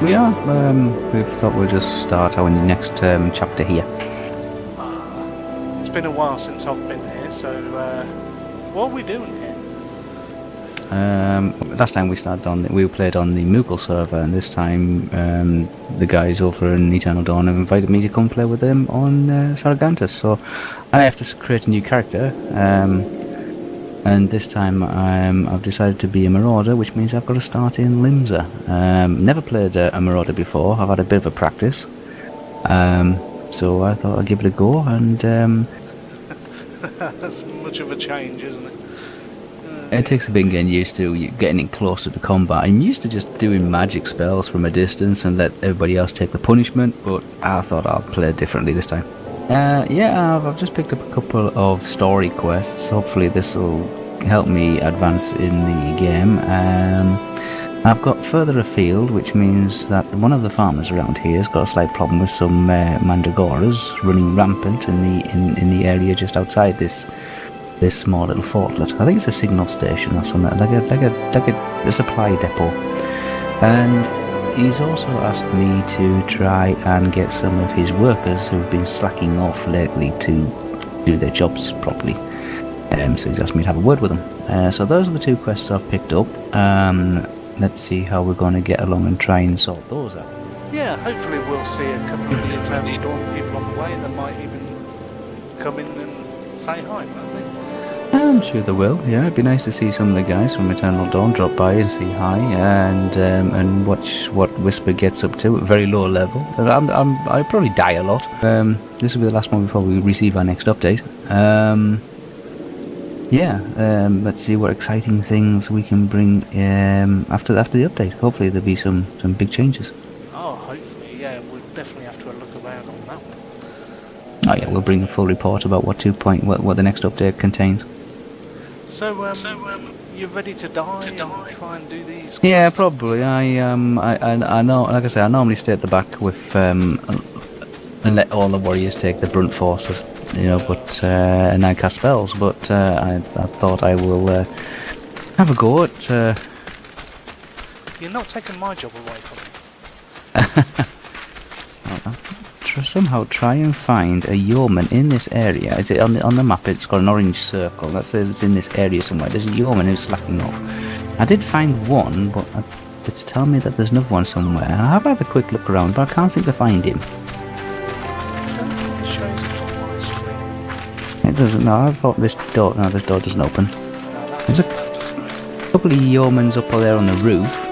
We are. We thought we'd just start our next chapter here. It's been a while since I've been here, so what are we doing here? Last time we played on the Moogle server, and this time the guys over in Eternal Dawn have invited me to come play with them on Saragantus. So I have to create a new character, and this time I've decided to be a Marauder, which means I've got to start in Limsa. Never played a Marauder before. I've had a bit of a practice, so I thought I'd give it a go. And that's much of a change, isn't it? It takes a bit getting used to getting in closer to combat. I'm used to just doing magic spells from a distance and let everybody else take the punishment, but I thought I'll play differently this time. I've just picked up a couple of story quests. Hopefully this will help me advance in the game. I've got further afield, which means that one of the farmers around here has got a slight problem with some mandragoras running rampant in the area just outside this small little fortlet. I think it's a signal station or something, like a supply depot. And he's also asked me to try and get some of his workers who've been slacking off lately to do their jobs properly. So he's asked me to have a word with them. So those are the two quests I've picked up. Let's see how we're going to get along and try and sort those out. Yeah, hopefully we'll see a couple of the Eternal Dawn people on the way that might even come in and say hi, won't they? I'm sure they will. Yeah, it'd be nice to see some of the guys from Eternal Dawn drop by and say hi and watch what Wispa gets up to at very low level. I probably die a lot. This will be the last one before we receive our next update. Let's see what exciting things we can bring after the update. Hopefully there'll be some big changes. Oh, hopefully, yeah. We'll definitely have to look around on that one. Oh yeah, we'll bring a full report about what the next update contains. So, you're ready to die and try and do these quests? Yeah, probably. I know, like I say, I normally stay at the back with and let all the warriors take the brunt force of, and I cast spells. But I thought I will have a go at. You're not taking my job away from me. Somehow try and find a yeoman in this area. Is it on the map? It's got an orange circle that says it's in this area somewhere. There's a yeoman who's slacking off. I did find one, but it's telling me that there's another one somewhere. I have had a quick look around, but I can't seem to find him. It doesn't. No, I thought this door. No, this door doesn't open. There's a couple of yeomans up there on the roof.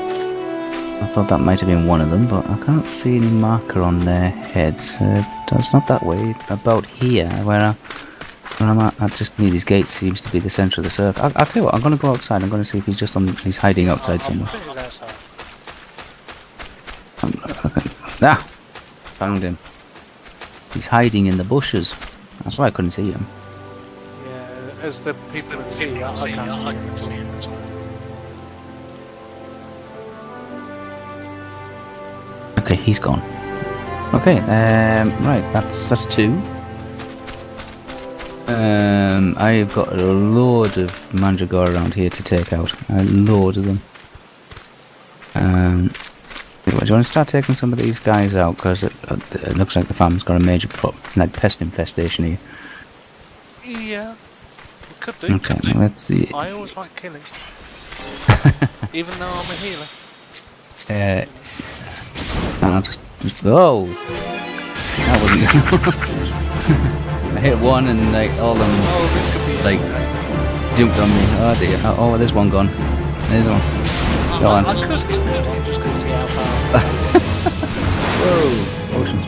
I thought that might have been one of them, but I can't see any marker on their heads. It's not that way. About here, where I'm at, just near these gates, seems to be the centre of the circle. I'll tell you what, I'm going to go outside. I'm going to see if he's hiding outside somewhere. Found him. He's hiding in the bushes. That's why I couldn't see him. Yeah, as the people can see, I can't see him at all. Okay, he's gone. Okay, right, that's two. I've got a load of mandragora around here to take out. A load of them. Anyway, do you want to start taking some of these guys out? Because it looks like the farm's got a major pest infestation here. Yeah, it could do. Okay, let's see. I always like killing. Even though I'm a healer. Oh! That wasn't I hit one and all of them jumped on me. Oh dear. Oh, there's one gone. There's one. Go on. I could hit it, I'm just going to see how far. Whoa! Potions.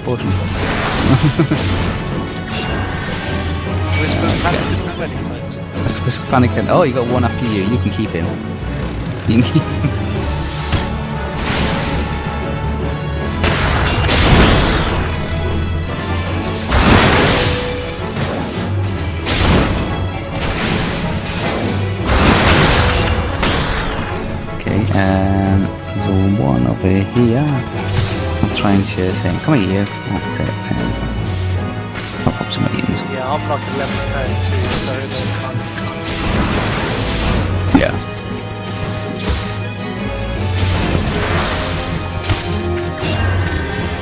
Wispa's panicking already, folks. Wispa's panicking. Oh, you got one after you. You can keep him. You can keep him. There's one over here. I'll try and chase him. Come here. That's it. Pop up some minions. Yeah, I'm like 11:32, so it's kind of. Yeah.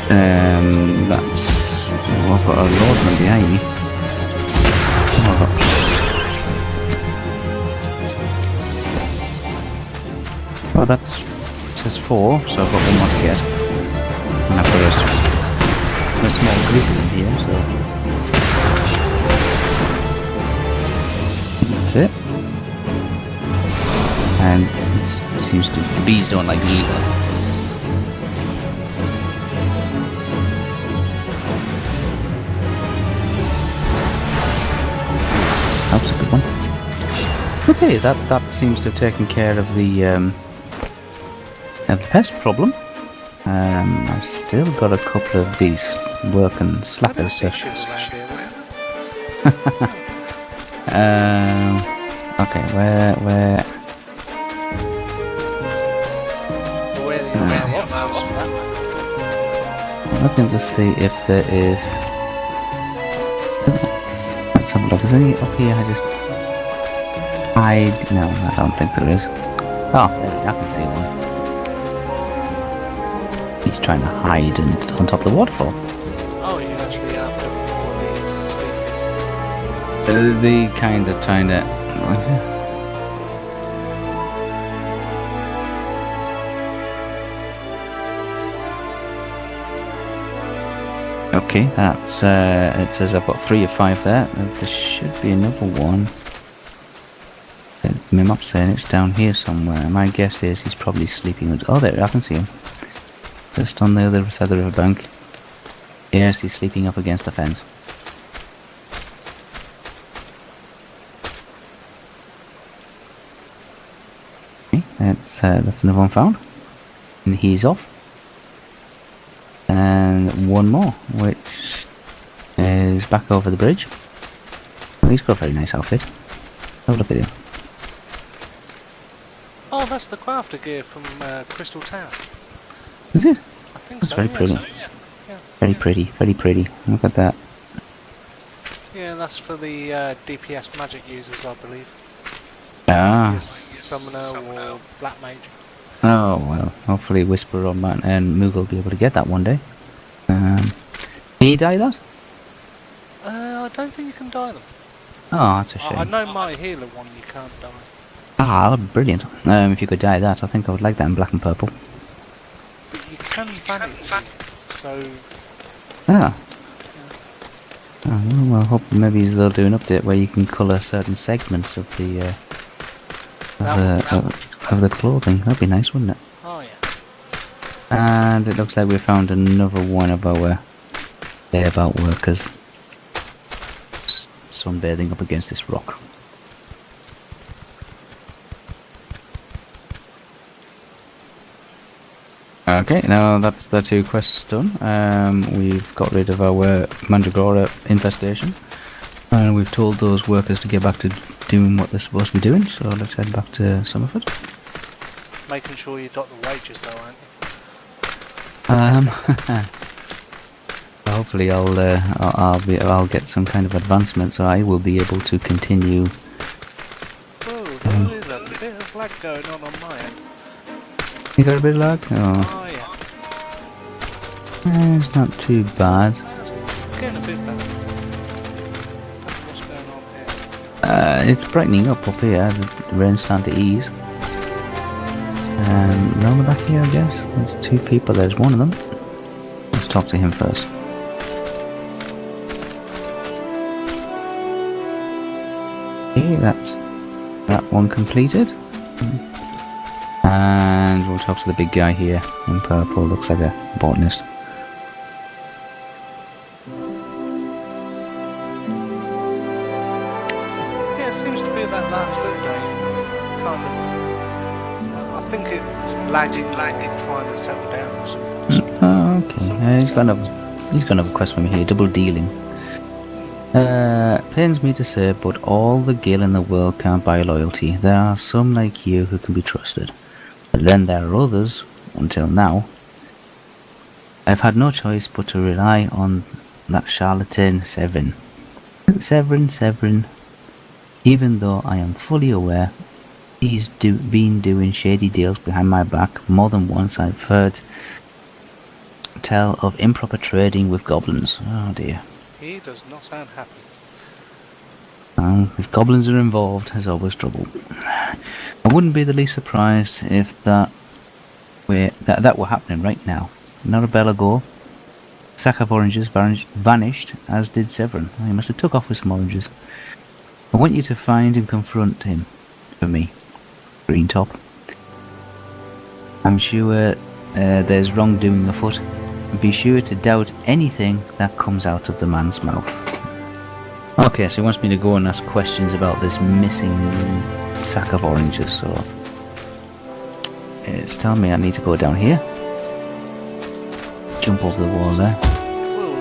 That's... Oh, I've got a load of them behind me. Oh, that's... It says 4, so I've got one more to get. And I've got a small group of them here, so... That's it. And it seems to... The bees don't like me either. That's a good one. Okay, that seems to have taken care of the pest problem. I've still got a couple of these working slackers to... okay, where... I'm looking to see if there is... Let's have a look. Is there any up here? I just... No, I don't think there is. Oh, there, I can see one. He's trying to hide on top of the waterfall. Oh, you actually have them sleeping. They kind of trying to... Okay, that's, it says I've got 3 of 5 there. There should be another one. My map's saying it's down here somewhere. My guess is he's probably sleeping with... Oh, there, I can see him. Just on the other side of the riverbank. Yes, he's sleeping up against the fence. Okay, that's another one found. And he's off. And one more, which is back over the bridge. Well, he's got a very nice outfit. Have a look at him. Oh, that's the crafter gear from Crystal Town. Is it? I think that's so. very pretty. So, yeah. Very pretty, very pretty. Look at that. Yeah, that's for the DPS magic users, I believe. Ah. Summoner or Black Mage. Oh, well, hopefully Wispa or Matt and Moogle will be able to get that one day. Can you dye that? I don't think you can dye them. Oh, that's a shame. I know my healer one you can't dye. Ah, brilliant. If you could dye that, I think I would like that in black and purple. But you can vanity, so... Ah. Oh, well, I hope maybe they'll do an update where you can colour certain segments of the... of the clothing. That'd be nice, wouldn't it? Oh, yeah. And it looks like we found another one of our layabout workers sunbathing up against this rock. Okay, now that's the 2 quests done. We've got rid of our Mandragora infestation, and we've told those workers to get back to doing what they're supposed to be doing, so let's head back to Summerford. Making sure you dot the wages though, aren't you? Hopefully I'll get some kind of advancement, so I will be able to continue. Oh, there is a bit of lag going on my end. You got a bit of lag? Oh yeah. It's not too bad. It's getting a bit better. That's what's going on here. It's brightening up here. The rain's starting to ease. Round the back here, I guess. There's 2 people. There's one of them. Let's talk to him first. Okay, that's that one completed. And we'll talk to the big guy here in purple. Looks like a botanist. Yeah, it seems to be that last update. Kind of. I think it's lagging, trying to settle down or something. Oh, okay. He's got another quest for me here. Double dealing. Pains me to say, but all the gil in the world can't buy loyalty. There are some like you who can be trusted. But then there are others, until now. I've had no choice but to rely on that charlatan Severin. Severin. Even though I am fully aware he's been doing shady deals behind my back more than once. I've heard tell of improper trading with goblins. Oh dear. He does not sound happy. If goblins are involved, there's always trouble. I wouldn't be the least surprised if that were happening right now. Not a bell ago, sack of oranges vanished, as did Severin. He must have took off with some oranges. I want you to find and confront him, for me, Green Top. I'm sure there's wrongdoing afoot. Be sure to doubt anything that comes out of the man's mouth. Okay, so he wants me to go and ask questions about this missing sack of oranges, so it's telling me I need to go down here. Jump over the wall there. Whoa,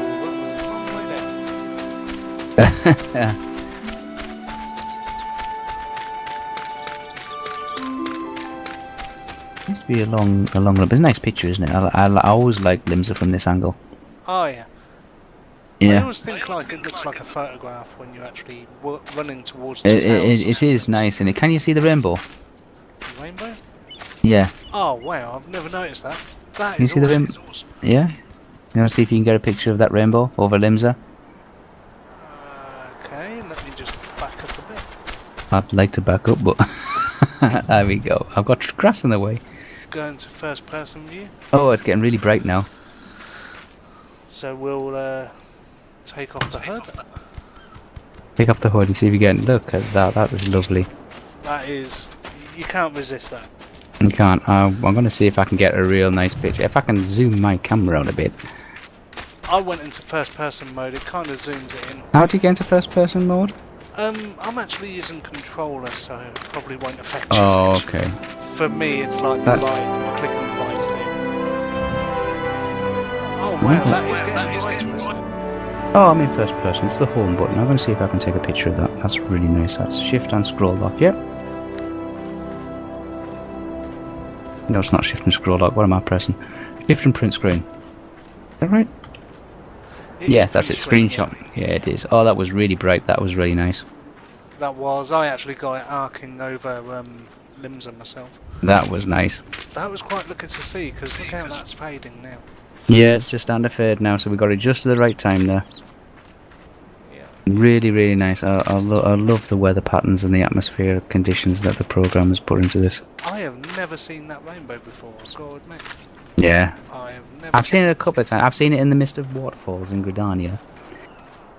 Seems to be a long run. It's a nice picture, isn't it? I always like Limsa from this angle. Oh yeah. Yeah. I always think like it looks like a photograph when you're actually running towards the towers. It is nice, and can you see the rainbow? Rainbow? Yeah. Oh wow, I've never noticed that. That You is see the awesome. rainbow? Yeah. You want to see if you can get a picture of that rainbow over Limsa? Okay, let me just back up a bit. I'd like to back up, but there we go. I've got grass in the way. Go into first person view. Oh, it's getting really bright now. So we'll take off the hood. Take off the hood and see if you can. Look at that. That is lovely. That is, you can't resist that. You can't. I'm going to see if I can get a real nice picture. If I can zoom my camera out a bit. I went into first person mode, it kind of zooms it in. How do you get into first person mode? I'm actually using controller, so it probably won't affect you. Oh, much. okay. For me, it's like the light, click on the light stick. Oh wow, that is getting bright. Oh, I'm in first person. It's the home button. I'm going to see if I can take a picture of that. That's really nice. That's shift and scroll lock. Yep. No, it's not shift and scroll lock. What am I pressing? Shift and print screen. Is that right? Yeah, that's it. Screenshot. Yeah, it is. Oh, that was really bright. That was really nice. That was. I actually got it arcing over Limsa myself. That was nice. That was quite looking to see, because look how that's fading now. Yeah, it's just under fade now, so we got it just at the right time there. Yeah. Really, really nice. I love the weather patterns and the atmospheric conditions that the program has put into this. I have never seen that rainbow before, I've got to admit. Yeah. I have never I've seen it a couple of times. I've seen it in the midst of waterfalls in Gridania.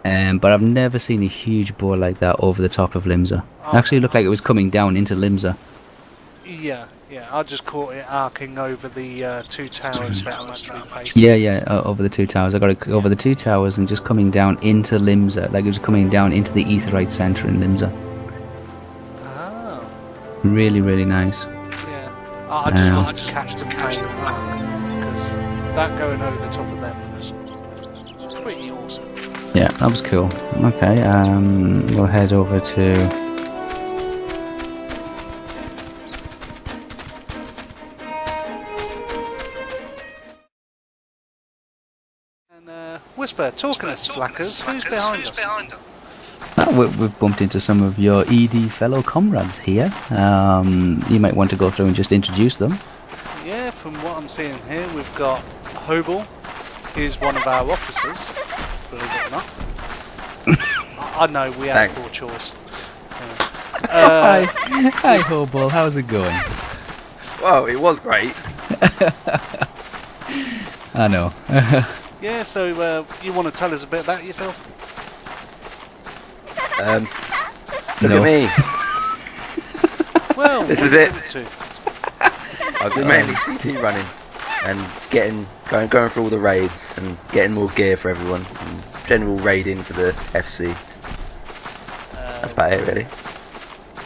But I've never seen a huge boar like that over the top of Limsa. It actually looked like it was coming down into Limsa. Yeah, I just caught it arcing over the two towers that I'm actually facing. Yeah, over the two towers. I got it over the two towers and just coming down into Limsa, like it was coming down into the Aetheryte Centre in Limsa. Oh. Really, really nice. Yeah. I just wanted to catch the main arc, because that going over the top of them was pretty awesome. Yeah, that was cool. Okay, we'll head over to... Wispa, talking of slackers, who's behind us? We've bumped into some of your ED fellow comrades here. You might want to go through and just introduce them. Yeah, from what I'm seeing here, we've got Hobel. He's one of our officers, believe it or not. I know, we had poor choice. Hi, Hobel, how's it going? Well, it was great. I know. Yeah, so you want to tell us a bit about yourself? Look at me. Well, this is it. I've been mainly CT running and going through all the raids and getting more gear for everyone and general raiding for the FC. That's about it, really.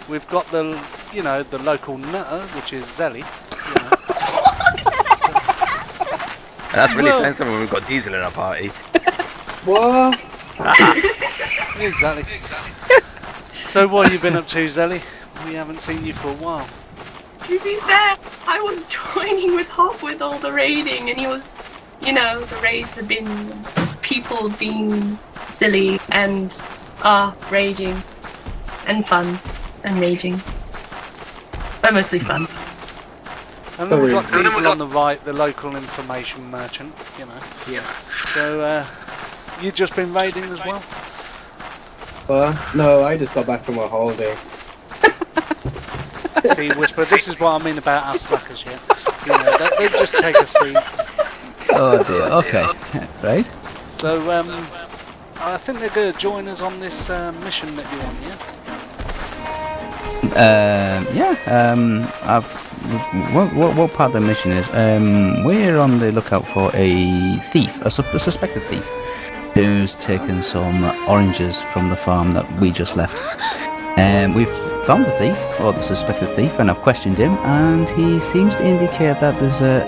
We've got the local nutter, which is Zelly. And that's really saying something when we've got Diesel in our party. What? Exactly. So what have you been up to, Zelly? We haven't seen you for a while. To be fair, I was joining with Hop with all the raiding, and he was, the raids have been people being silly and raging and fun and raging, but mostly fun. And then we've got Diesel on the right, the local information merchant, you know. Yes. So, you've just been raiding as well? No, I just got back from a holiday. See, Wispa, this is what I mean about our slackers, yeah? You know, they just take a seat. Oh dear, okay. Right. So, I think they're going to join us on this mission that you're on, yeah? What part of the mission is? We're on the lookout for a thief, a suspected thief, who's taken some oranges from the farm that we just left. We've found the thief, or the suspected thief, and I've questioned him, and he seems to indicate that there's a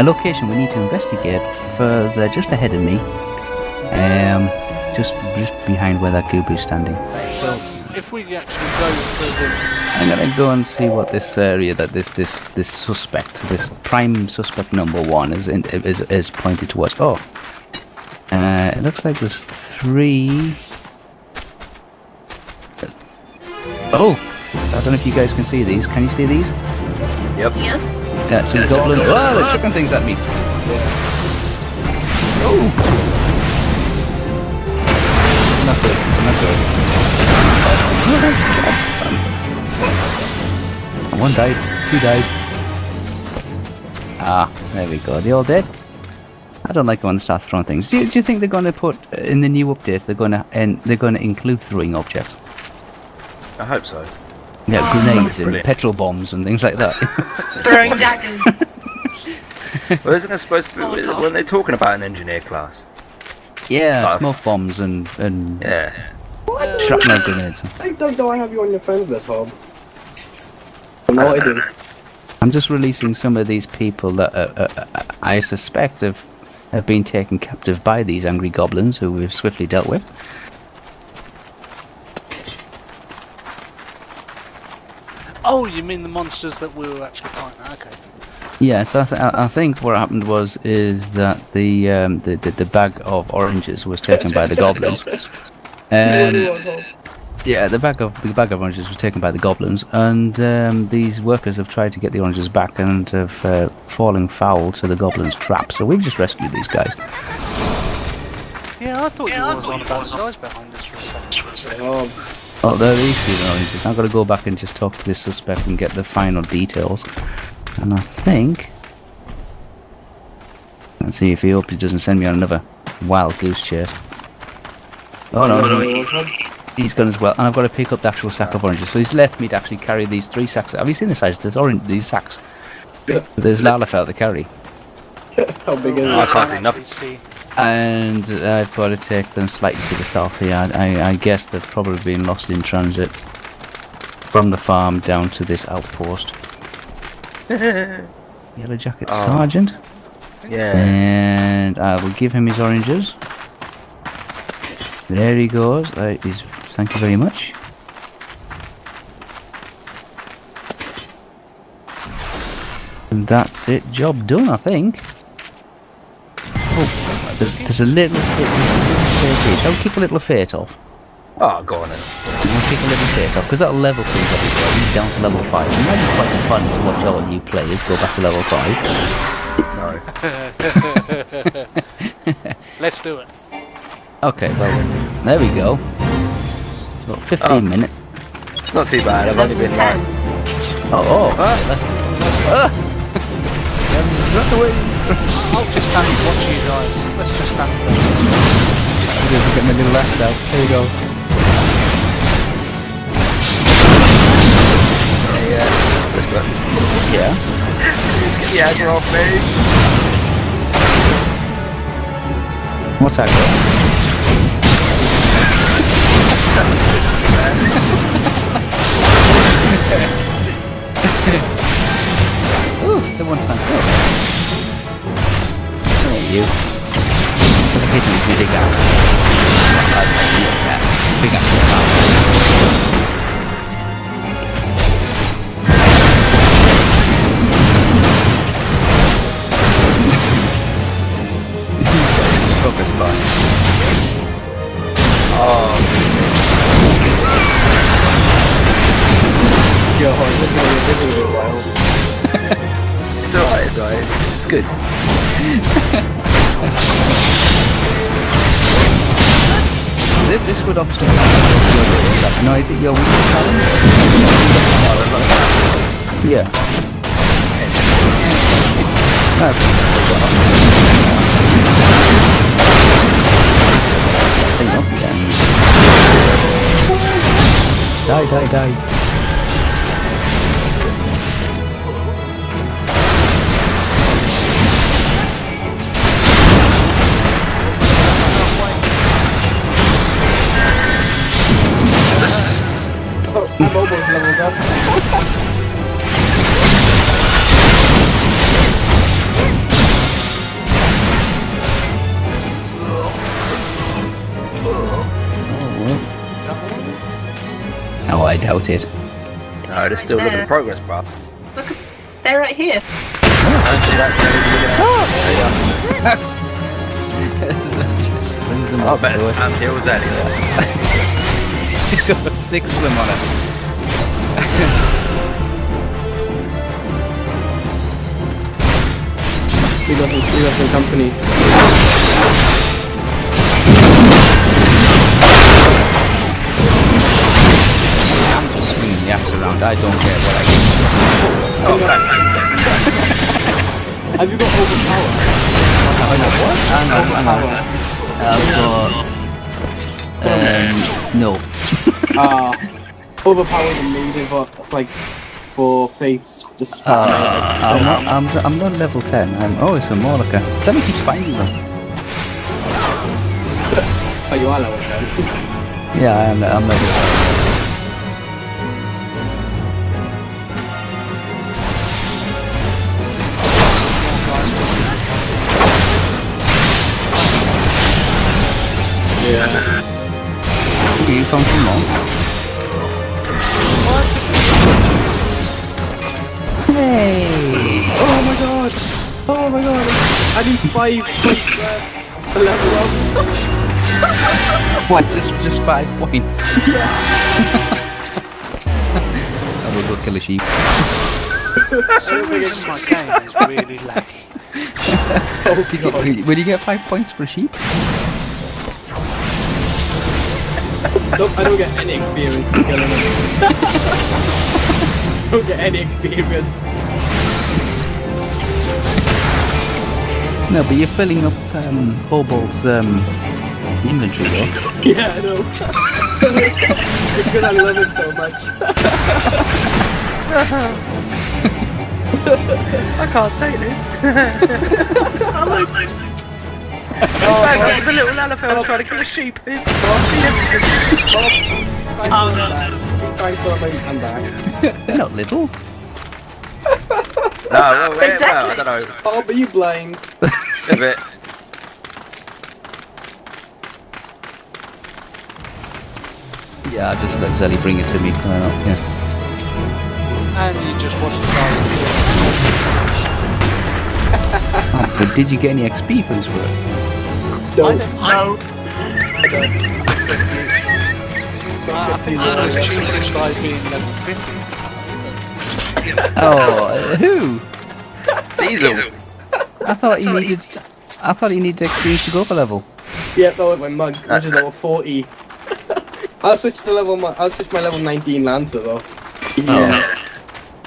location we need to investigate further, just ahead of me, just behind where that Gubu's standing. So, if we actually go through this... I'm gonna go and see what this area that this suspect, this prime suspect number 1 is pointed towards. Oh, it looks like there's 3. Oh, I don't know if you guys can see these. Can you see these? Yep. Yes. Yeah, so goblin. Oh, they're chucking things at me. Oh, not good. It's not good. One died, 2 died. Ah, there we go. They all dead. I don't like when they start throwing things. Do you think they're going to put in the new update? They're going to include throwing objects. I hope so. Yeah, grenades and Brilliant. petrol bombs and things like that. Throwing daggers. Well, isn't it supposed to be, when they're talking about an engineer class? Yeah, Oh. smoke bombs and Yeah. shrapnel grenades. I don't know I have you on your friends list, Bob. No, I do. I'm just releasing some of these people that I suspect have been taken captive by these angry goblins who we've swiftly dealt with. Oh, you mean the monsters that we were actually fighting? Okay. Yeah, so I think what happened is that the bag of oranges was taken by the goblins. Yeah, the bag of oranges was taken by the goblins, and these workers have tried to get the oranges back and have fallen foul to the goblins' trap. So we've just rescued these guys. Yeah, I thought you was on about the guys behind us for a second. Oh, Oh, there are these three oranges. I've got to go back and just talk to this suspect and get the final details. And I think... Let's see if he hopes he doesn't send me on another wild goose chase. Oh no, he's gone as well. And I've got to pick up the actual sack of oranges. So he's left me to actually carry these 3 sacks. Have you seen the size of these sacks? There's Lalafell to carry. how big is I it? can't see nothing. See. And I've got to take them slightly to the south here. I guess they've probably been lost in transit from the farm down to this outpost. Yellow Jacket Sergeant. Yeah. And I will give him his oranges. There he goes. Thank you very much. And that's it. Job done, I think. Oh, there's a little bit. Shall we kick a little fate off? Oh, go on then. We'll kick a little fate off because that'll level things up as well. He's down to level 5. It might be quite fun to watch all you players go back to level 5. No. Let's do it. Okay, well, there we go. So 15 minutes. It's not too bad. I've only been like... Run away! I'll just stand and watch you guys. Let's just stand there. Just get my little axe out. There you go. Yeah. Get the aggro off me. What's that? Ooh, the one stands still. Oh, you. So the hit is big axe. Big axe. Progress bar. Oh, Yo, this is wild. good. This would obviously no, is it your weekly challenge? Yeah. Die. Oh, I'm almost leveled up. Oh, I doubt it. No, they're still looking at progress, bruv. Look, they're right here. That just brings them I up bet to it's us. Hills anyway. He's got 6 of them on it. We got some company. I'm just swinging the axe around. I don't care what I get. Oh, thanks. Have you got overpower? Hang on. I've got... no. Overpower is amazing for like for fates. Just I'm not level 10. Oh, it's a Mordecai. Sally keeps finding them. Oh, you are level 10. Yeah, I'm level 10. Yeah. Okay, you found some more. Hey! Oh my god! I need 5 points to level up. What? Just 5 points? Yeah. I will go kill a sheep. Some reason my game is really laggy. Will you get 5 points for a sheep? Nope, I don't get any experience for killing them. Don't get any experience. No, but you're filling up Hobo's inventory though. Yeah, I know. Because I love it so much. I can't take this. Oh, the little Lalafell trying to kill a sheep. It's Oh no. Thanks for my hand back. They're not little. No, well, Exactly. I don't know. Oh, but you blind. A bit. Yeah, I'll just let Zelly bring it to me. Yeah. And you just watch the size of Oh, but did you get any XP for this work? No. it. No. I think Zeno's cheated by being level 50. Oh, who? Diesel. I thought he needed experience to go up a level. Yeah, that was my mug, which is level 40. I'll switch my level 19 Lancer though. Yeah.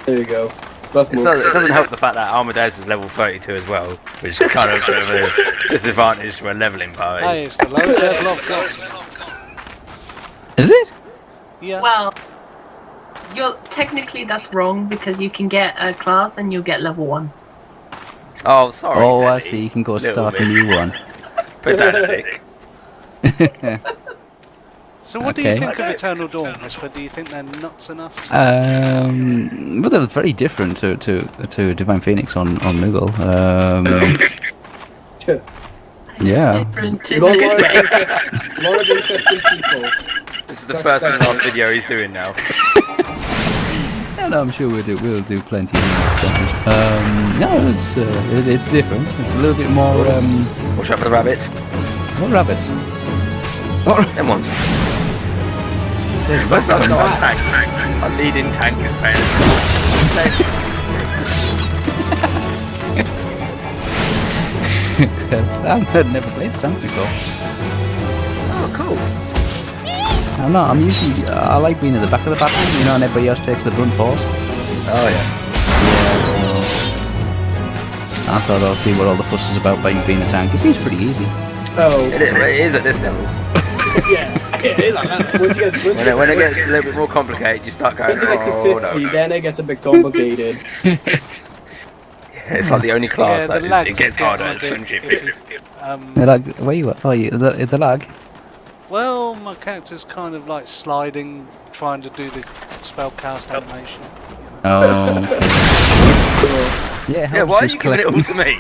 There we go. That's It more. doesn't help the fact that Amadeus is level 32 as well, which is kind of a bit of a disadvantage for a leveling party. Hey, it's the lowest level I've got. Is it? Yeah. Well, technically that's wrong because you can get a class and you'll get level 1. Oh, sorry. Oh, I Zelly. see. You can go Little start a miss. new one. Pedantic. So what do Okay. you think of Eternal Dawn, Wispa? Do you think they're nuts enough? But they're very different to Divine Phoenix on Moogle. Yeah. Different A lot of interesting people. This is the first and last video he's doing now. Yeah, no, I'm sure we'll do plenty more things. No, it's different. It's a little bit more. Watch out for the rabbits. What rabbits? Them ones. That's not a tank. Our leading tank is playing. I've never played the tank before. Oh, cool. I'm not. I'm usually. I like being at the back of the battle, you know, and everybody else takes the brunt force. Oh yeah. Yeah, so I thought I'll see what all the fuss is about by being a tank. It seems pretty easy. Oh, It is at this level. yeah, it is like that. When it gets a little bit more complicated, you start going, Once it gets to oh 50, no. then it gets a bit complicated. It's like the only class Yeah, that the it gets harder. lags It's get- friendship. They're like, where you at? Oh, you the lag. Well, my character's kind of like sliding, trying to do the spellcast animation. Oh. Okay. Yeah. Yeah, why are just you giving it all collecting- to me?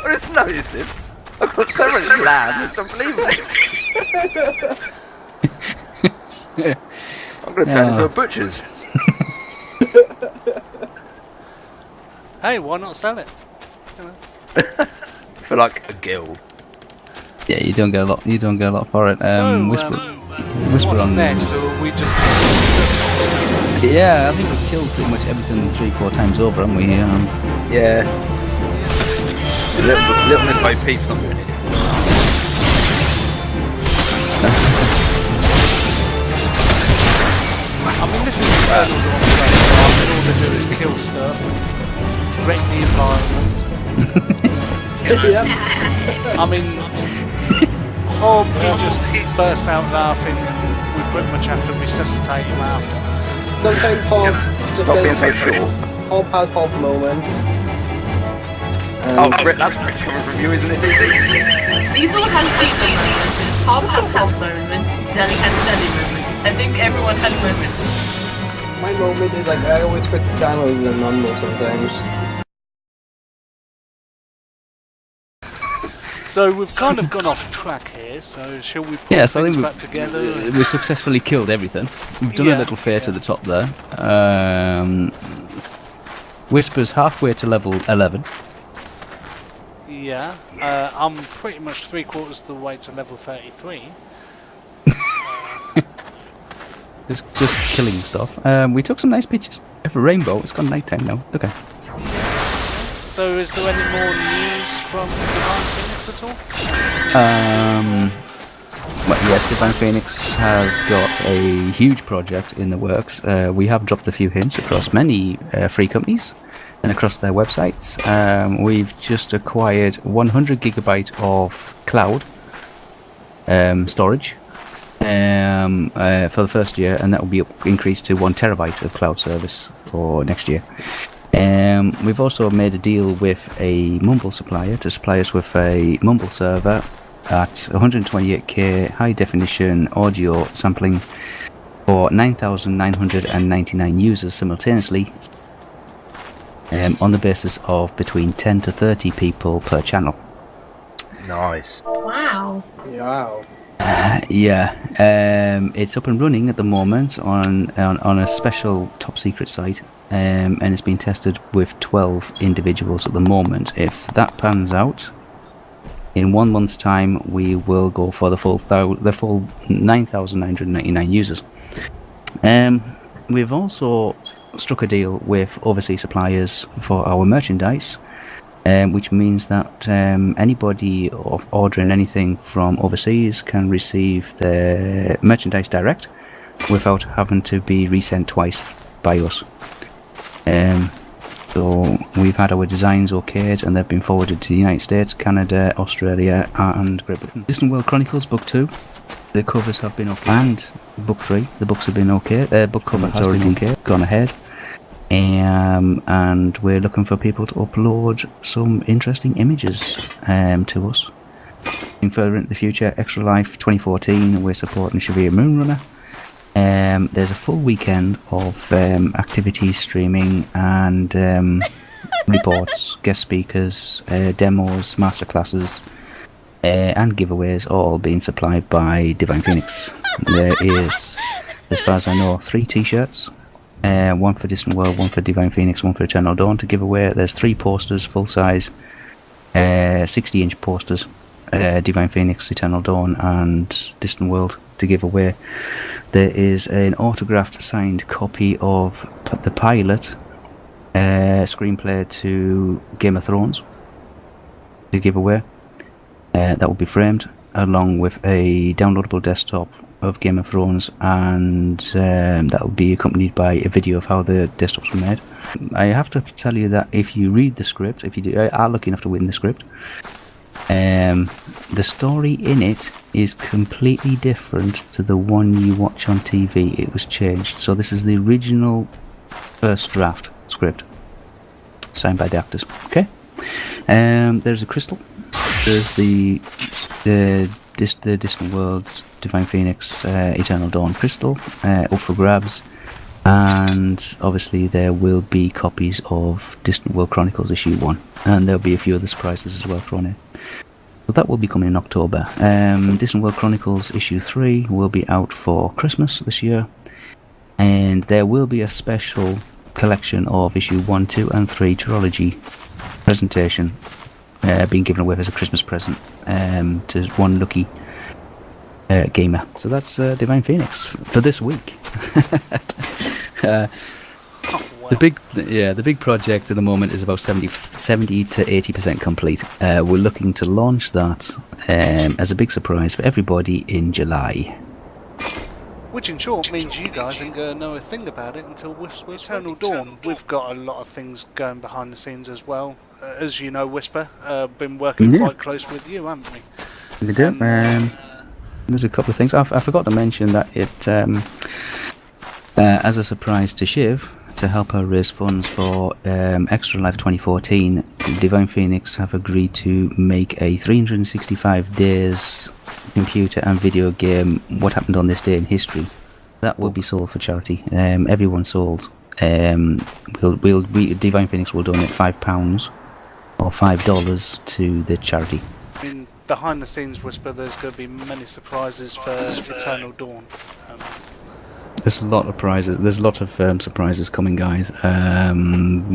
I just noticed this. I've got so much land, it's unbelievable. I'm going to turn into a butcher's. Hey, why not sell it? You know. For like a guild. Yeah, you don't get a lot. You don't get a lot for it. Whisper What's on. next? Or are we just... Yeah, I think we've killed pretty much everything 3-4 times over, haven't we? Yeah. Little Miss Bo Peep's not doing it. I mean, this is Eternal Dawn, so all they do is kill stuff, wreck the environment. I mean, Hob, he just bursts out laughing and we pretty much have to resuscitate him after. Sometimes Hob... Stop being so short. Hob has Hob moments. Oh, Brett, that's Brett coming from you, isn't it? Diesel has Diesel moments. Hob has Hob moments. Zelly has Zelly moments. I think everyone has moments. My moment is like, I always switch channels in Rumble sometimes. So we've kind of gone off track here, so shall we put Yes, I things think back together? we successfully killed everything. We've done a little fair to the top there. Whisper's halfway to level 11. Yeah, I'm pretty much 3/4 of the way to level 33. Just killing stuff. We took some nice pictures. For Rainbow, it's gone nighttime now. Okay. So is there any more news from Divine Phoenix at all? Well, yes, Divine Phoenix has got a huge project in the works. We have dropped a few hints across many free companies and across their websites. We've just acquired 100 gigabyte of cloud storage for the first year, and that will be increased to 1 terabyte of cloud service for next year. We've also made a deal with a mumble supplier to supply us with a mumble server at 128k high definition audio sampling for 9,999 users simultaneously, on the basis of between 10 to 30 people per channel. Nice. Wow. Wow. Yeah, it's up and running at the moment on a special top secret site, and it's been tested with 12 individuals at the moment. If that pans out, in 1 month's time we will go for the full 9,999 users. We've also struck a deal with overseas suppliers for our merchandise, which means that anybody ordering anything from overseas can receive their merchandise direct without having to be resent twice by us. So we've had our designs okayed and they've been forwarded to the United States, Canada, Australia and Great Britain. Distant World Chronicles Book 2, the covers have been okay, and Book 3, the books have been okay, book cover has been okay, gone ahead. And we're looking for people to upload some interesting images to us. In further into the future, Extra Life 2014, we're supporting Shavir Moonrunner. There's a full weekend of activities, streaming and reports, guest speakers, demos, masterclasses and giveaways, all being supplied by Divine Phoenix. There is, as far as I know, 3 t-shirts. One for Distant World, one for Divine Phoenix, one for Eternal Dawn to give away. There's 3 posters, full size, 60-inch posters, Divine Phoenix, Eternal Dawn and Distant World to give away. There is an autographed signed copy of the pilot screenplay to Game of Thrones, to give away. That will be framed along with a downloadable desktop of Game of Thrones, and that will be accompanied by a video of how the desktops were made. I have to tell you that if you read the script, if you are lucky enough to win the script, the story in it is completely different to the one you watch on TV. It was changed. So this is the original first draft script, signed by the actors. Okay. There's a crystal. There's the Distant Worlds, Divine Phoenix, Eternal Dawn crystal up for grabs, and obviously there will be copies of Distant World Chronicles issue 1, and there'll be a few other surprises as well thrown in. So that will be coming in October. Distant World Chronicles issue 3 will be out for Christmas this year, and there will be a special collection of issue 1, 2 and 3 trilogy presentation being given away as a Christmas present to one lucky gamer. So that's Divine Phoenix for this week. The big project at the moment is about 70 to 80% complete. We're looking to launch that as a big surprise for everybody in July. Which in short means you guys ain't going to know a thing about it until Wispa Eternal Dawn. We've got a lot of things going behind the scenes as well. As you know, Wispa, been working quite close with you, haven't we? We do. There's a couple of things. I forgot to mention that it, as a surprise to Shiv, to help her raise funds for Extra Life 2014, Divine Phoenix have agreed to make a 365 days computer and video game, What Happened on This Day in History. That will be sold for charity. Everyone sold. Divine Phoenix will donate £5 or $5 to the charity. I mean, behind the scenes, Wispa, there's going to be many surprises for Eternal Dawn. There's a lot of prizes. There's a lot of surprises coming, guys.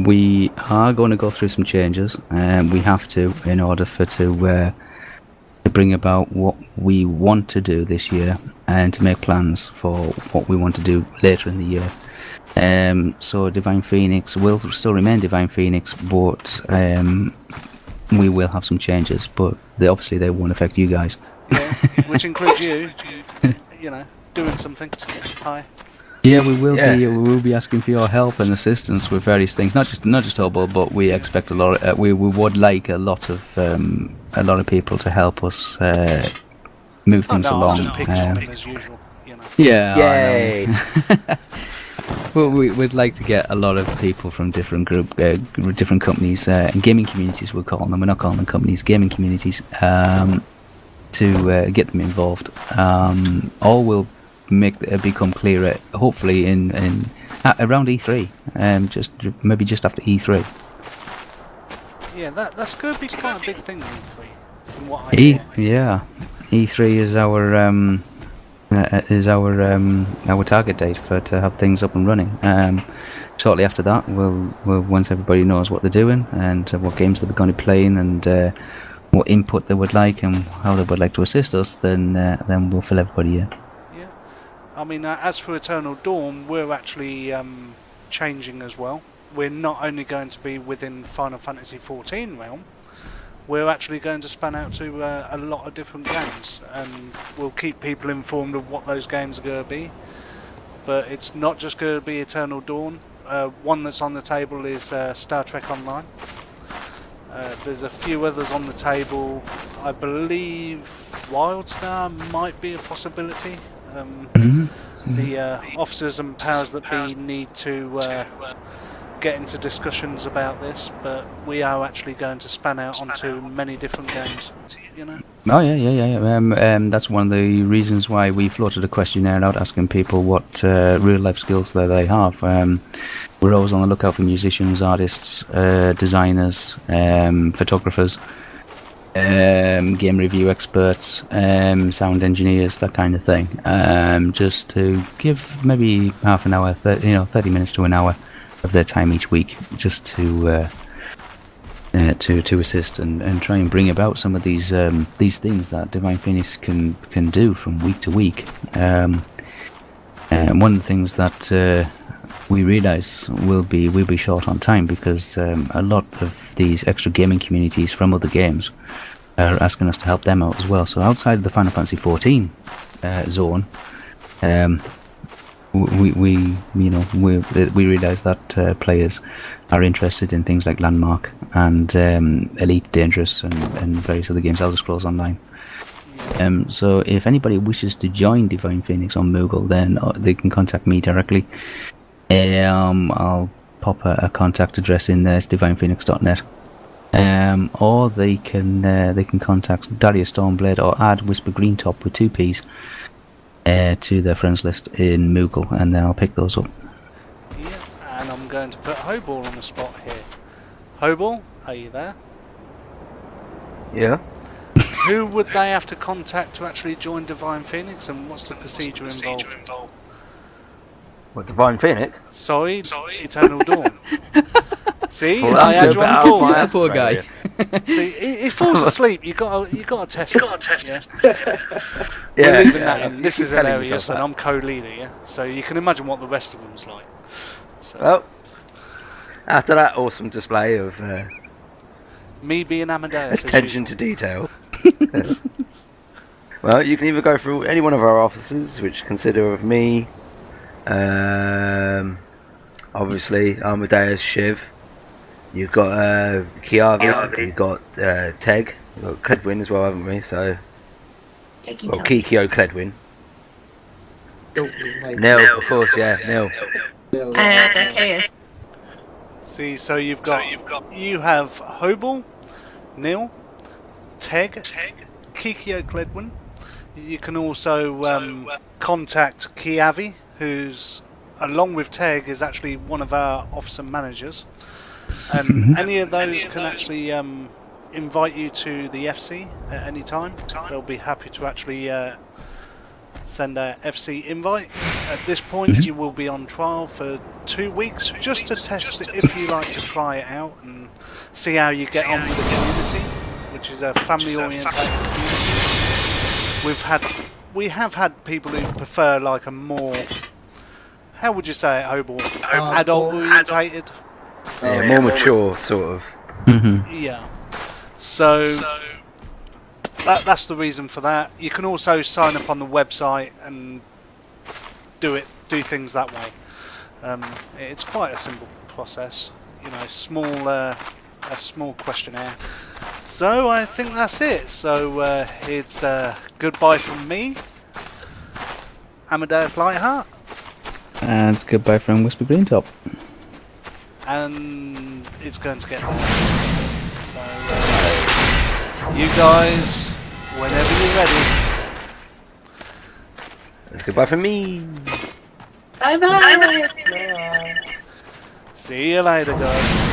We are going to go through some changes. We have to, in order to bring about what we want to do this year and to make plans for what we want to do later in the year. So Divine Phoenix will still remain Divine Phoenix, but we will have some changes. But obviously they won't affect you guys. Yeah, which includes you. You know, doing something. Hi. Yeah, we will be. We will be asking for your help and assistance with various things. Not just Hobo, but we expect a lot. We would like a lot of people to help us move things along. As usual, you know. Yeah. Yay! Well, we'd like to get a lot of people from different different companies, and gaming communities. We'll call them. We're not calling them companies. Gaming communities. To get them involved. All will become clearer, hopefully in around E3, maybe just after E3. Yeah, that's going to be quite a big thing, E3. From what I hear. Yeah, E3 is our target date to have things up and running. Shortly after that, we'll once everybody knows what they're doing and what games they're going to be playing and what input they would like and how they would like to assist us, then we'll fill everybody in. Yeah, I mean, as for Eternal Dawn, we're actually changing as well. We're not only going to be within Final Fantasy XIV realm, we're actually going to span out to a lot of different games, and we'll keep people informed of what those games are going to be. But it's not just going to be Eternal Dawn. One that's on the table is Star Trek Online. There's a few others on the table. I believe Wildstar might be a possibility. The officers and powers that be need to get into discussions about this, but we are actually going to span out onto many different games, you know. Oh yeah. That's one of the reasons why we floated a questionnaire out asking people what real life skills that they have. We're always on the lookout for musicians, artists, designers, photographers, game review experts, sound engineers, that kind of thing. Just to give maybe half an hour, 30 minutes to an hour of their time each week, just to assist and try and bring about some of these things that Divine Phoenix can do from week to week. And one of the things that we realise we'll be short on time because a lot of these extra gaming communities from other games are asking us to help them out as well. So outside of the Final Fantasy 14 zone, we realise that players are interested in things like Landmark and Elite Dangerous and various other games, Elder Scrolls Online. So if anybody wishes to join Divine Phoenix on Moogle, then they can contact me directly. I'll pop a contact address in there. It's divinephoenix.net. Or they can contact Darius Stormblade or add Wispa Greentop with 2 P's to their friends list in Moogle, and then I'll pick those up. Yeah, and I'm going to put Hoball on the spot here. Hoball, are you there? Yeah. Who would they have to contact to actually join Divine Phoenix, and what's the procedure involved? What, Divine Phoenix? Sorry, Eternal Dawn. See, Well, I had you on board. Who's the poor guy? See, he falls asleep. You got to test. Yeah. Yeah. We're leaving that in. This keep is telling hilarious, yourself and that. I'm co-leader. Yeah, so you can imagine what the rest of them's like. So, Well, after that awesome display of me being Amadeus. attention to detail. Well, you can either go through any one of our offices, which consist of me, obviously Amadeus, Shiv. You've got Kiavi, you've got Teg, you've got Cledwin as well, haven't we? So, well, Kikyo Cledwin. Nil, of course, yeah, Nil. Okay. See, so you have Hoball, Neil, Teg, Kikyo Cledwin. You can also contact Kiavi, who's, along with Teg, is actually one of our officer managers. And any of those can actually invite you to the FC at any time. They'll be happy to actually send a FC invite. At this point, you will be on trial for 2 weeks, just to test it if you like to try it out and see how you get on with the community, which is a family-oriented community. We have had people who prefer like a more, how would you say it, Hoball? Adult-orientated. Yeah, more mature, sort of. Yeah. So that's the reason for that. You can also sign up on the website and do things that way. It's quite a simple process. You know, a small questionnaire. So I think that's it. So it's goodbye from me, Amadeus Lightheart. And it's goodbye from Wispa Greentop. And it's going to get there. So, you guys, whenever you're ready. It's goodbye from me. Bye bye. See you later, guys.